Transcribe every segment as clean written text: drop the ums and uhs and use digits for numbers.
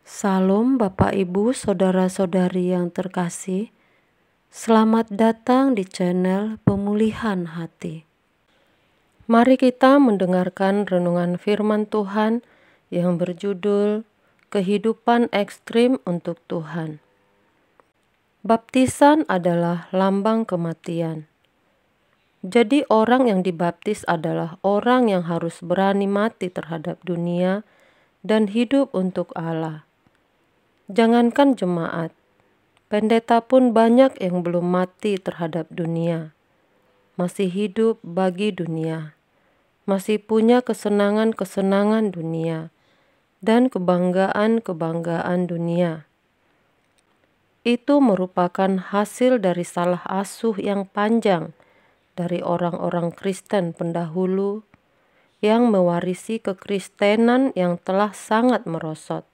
Salam Bapak Ibu Saudara-saudari yang terkasih. Selamat datang di channel Pemulihan Hati. Mari kita mendengarkan renungan firman Tuhan yang berjudul Kehidupan Ekstrim untuk Tuhan. Baptisan adalah lambang kematian. Jadi orang yang dibaptis adalah orang yang harus berani mati terhadap dunia dan hidup untuk Allah. Jangankan jemaat, pendeta pun banyak yang belum mati terhadap dunia, masih hidup bagi dunia, masih punya kesenangan-kesenangan dunia, dan kebanggaan-kebanggaan dunia. Itu merupakan hasil dari salah asuh yang panjang dari orang-orang Kristen pendahulu yang mewarisi kekristenan yang telah sangat merosot.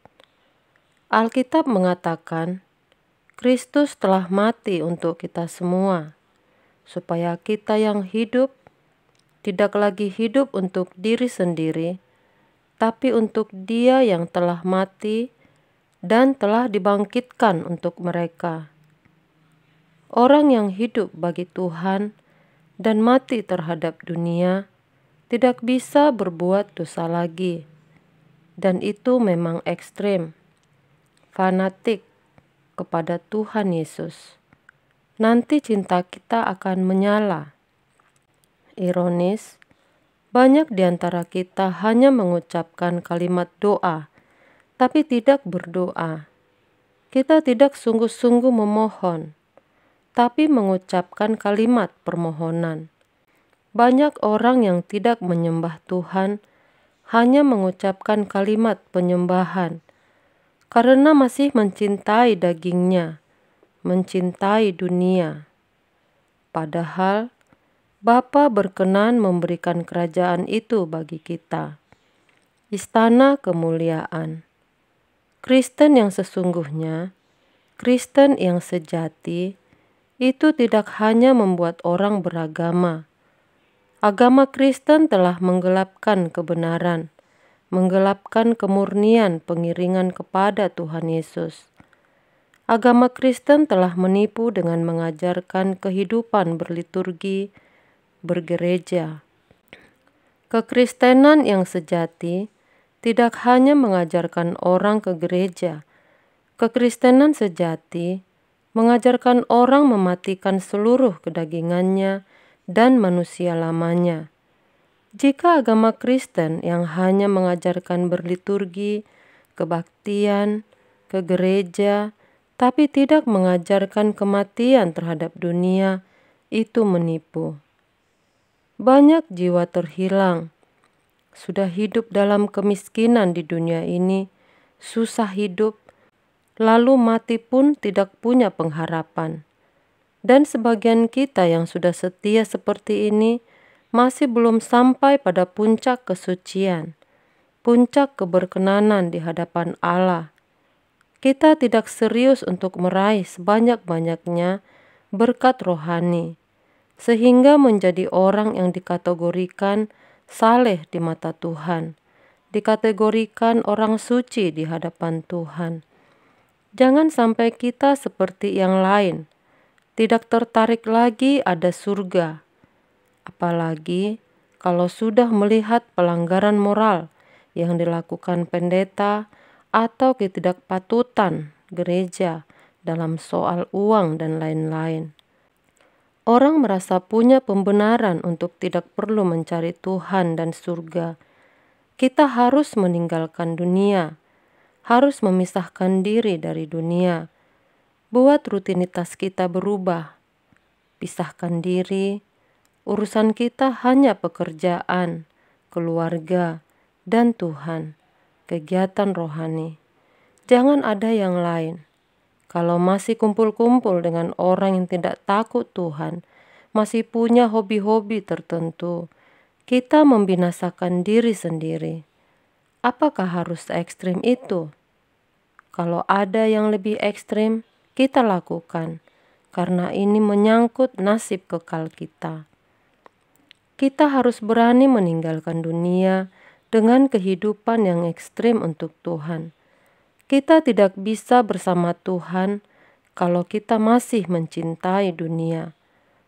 Alkitab mengatakan, Kristus telah mati untuk kita semua, supaya kita yang hidup tidak lagi hidup untuk diri sendiri, tapi untuk Dia yang telah mati dan telah dibangkitkan untuk mereka. Orang yang hidup bagi Tuhan dan mati terhadap dunia tidak bisa berbuat dosa lagi, dan itu memang ekstrim. Fanatik kepada Tuhan Yesus. Nanti cinta kita akan menyala. Ironis, banyak di antara kita hanya mengucapkan kalimat doa, tapi tidak berdoa. Kita tidak sungguh-sungguh memohon, tapi mengucapkan kalimat permohonan. Banyak orang yang tidak menyembah Tuhan hanya mengucapkan kalimat penyembahan, karena masih mencintai dagingnya, mencintai dunia. Padahal Bapa berkenan memberikan kerajaan itu bagi kita. Istana kemuliaan. Kristen yang sesungguhnya, Kristen yang sejati, itu tidak hanya membuat orang beragama. Agama Kristen telah menggelapkan kebenaran, menggelapkan kemurnian pengiringan kepada Tuhan Yesus. Agama Kristen telah menipu dengan mengajarkan kehidupan berliturgi, bergereja. Kekristenan yang sejati tidak hanya mengajarkan orang ke gereja. Kekristenan sejati mengajarkan orang mematikan seluruh kedagingannya dan manusia lamanya. Jika agama Kristen yang hanya mengajarkan berliturgi, kebaktian, ke gereja, tapi tidak mengajarkan kematian terhadap dunia, itu menipu. Banyak jiwa terhilang, sudah hidup dalam kemiskinan di dunia ini, susah hidup, lalu mati pun tidak punya pengharapan. Dan sebagian kita yang sudah setia seperti ini, masih belum sampai pada puncak kesucian, puncak keberkenanan di hadapan Allah. Kita tidak serius untuk meraih sebanyak-banyaknya berkat rohani, sehingga menjadi orang yang dikategorikan saleh di mata Tuhan, dikategorikan orang suci di hadapan Tuhan. Jangan sampai kita seperti yang lain, tidak tertarik lagi ada surga. Apalagi kalau sudah melihat pelanggaran moral yang dilakukan pendeta atau ketidakpatutan gereja dalam soal uang dan lain-lain. Orang merasa punya pembenaran untuk tidak perlu mencari Tuhan dan surga. Kita harus meninggalkan dunia, harus memisahkan diri dari dunia. Buat rutinitas kita berubah, pisahkan diri. Urusan kita hanya pekerjaan, keluarga, dan Tuhan, kegiatan rohani. Jangan ada yang lain. Kalau masih kumpul-kumpul dengan orang yang tidak takut Tuhan, masih punya hobi-hobi tertentu, kita membinasakan diri sendiri. Apakah harus ekstrim itu? Kalau ada yang lebih ekstrim, kita lakukan, karena ini menyangkut nasib kekal kita. Kita harus berani meninggalkan dunia dengan kehidupan yang ekstrim untuk Tuhan. Kita tidak bisa bersama Tuhan kalau kita masih mencintai dunia,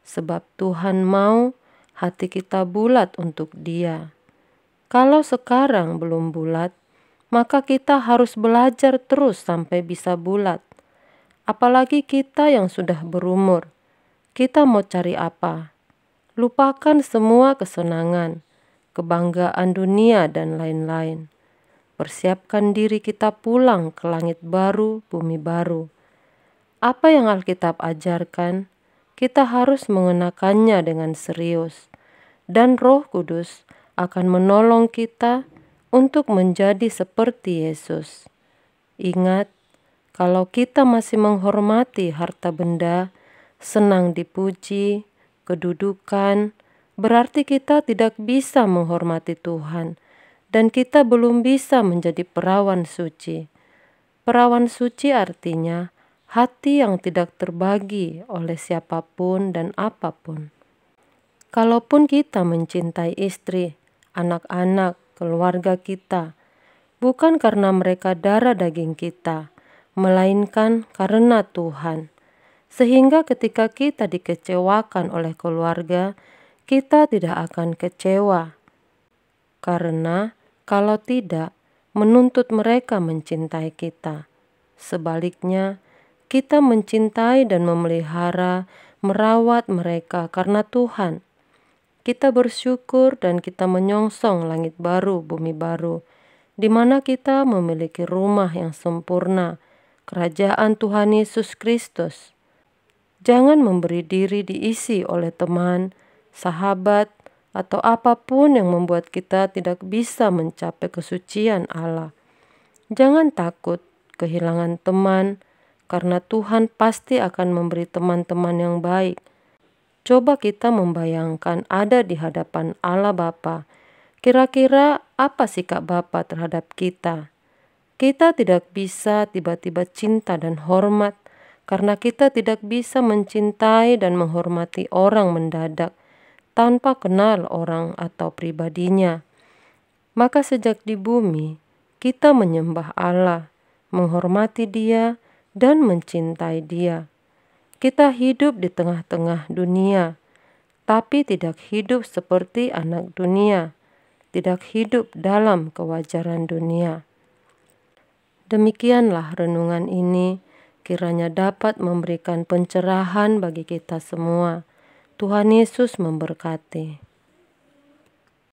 sebab Tuhan mau hati kita bulat untuk Dia. Kalau sekarang belum bulat, maka kita harus belajar terus sampai bisa bulat. Apalagi kita yang sudah berumur, kita mau cari apa? Lupakan semua kesenangan, kebanggaan dunia dan lain-lain. Persiapkan diri kita pulang ke langit baru, bumi baru. Apa yang Alkitab ajarkan, kita harus mengenakannya dengan serius. Dan Roh Kudus akan menolong kita untuk menjadi seperti Yesus. Ingat, kalau kita masih menghormati harta benda, senang dipuji, kedudukan, berarti kita tidak bisa menghormati Tuhan. Dan kita belum bisa menjadi perawan suci. Perawan suci artinya hati yang tidak terbagi oleh siapapun dan apapun. Kalaupun kita mencintai istri, anak-anak, keluarga kita, bukan karena mereka darah daging kita, melainkan karena Tuhan. Sehingga ketika kita dikecewakan oleh keluarga, kita tidak akan kecewa. Karena kalau tidak, menuntut mereka mencintai kita. Sebaliknya, kita mencintai dan memelihara, merawat mereka karena Tuhan. Kita bersyukur dan kita menyongsong langit baru, bumi baru, di mana kita memiliki rumah yang sempurna, kerajaan Tuhan Yesus Kristus. Jangan memberi diri diisi oleh teman, sahabat, atau apapun yang membuat kita tidak bisa mencapai kesucian Allah. Jangan takut kehilangan teman, karena Tuhan pasti akan memberi teman-teman yang baik. Coba kita membayangkan ada di hadapan Allah Bapa. Kira-kira apa sikap Bapa terhadap kita? Kita tidak bisa tiba-tiba cinta dan hormat, karena kita tidak bisa mencintai dan menghormati orang mendadak, tanpa kenal orang atau pribadinya. Maka sejak di bumi, kita menyembah Allah, menghormati Dia, dan mencintai Dia. Kita hidup di tengah-tengah dunia, tapi tidak hidup seperti anak dunia, tidak hidup dalam kewajaran dunia. Demikianlah renungan ini, kiranya dapat memberikan pencerahan bagi kita semua. Tuhan Yesus memberkati.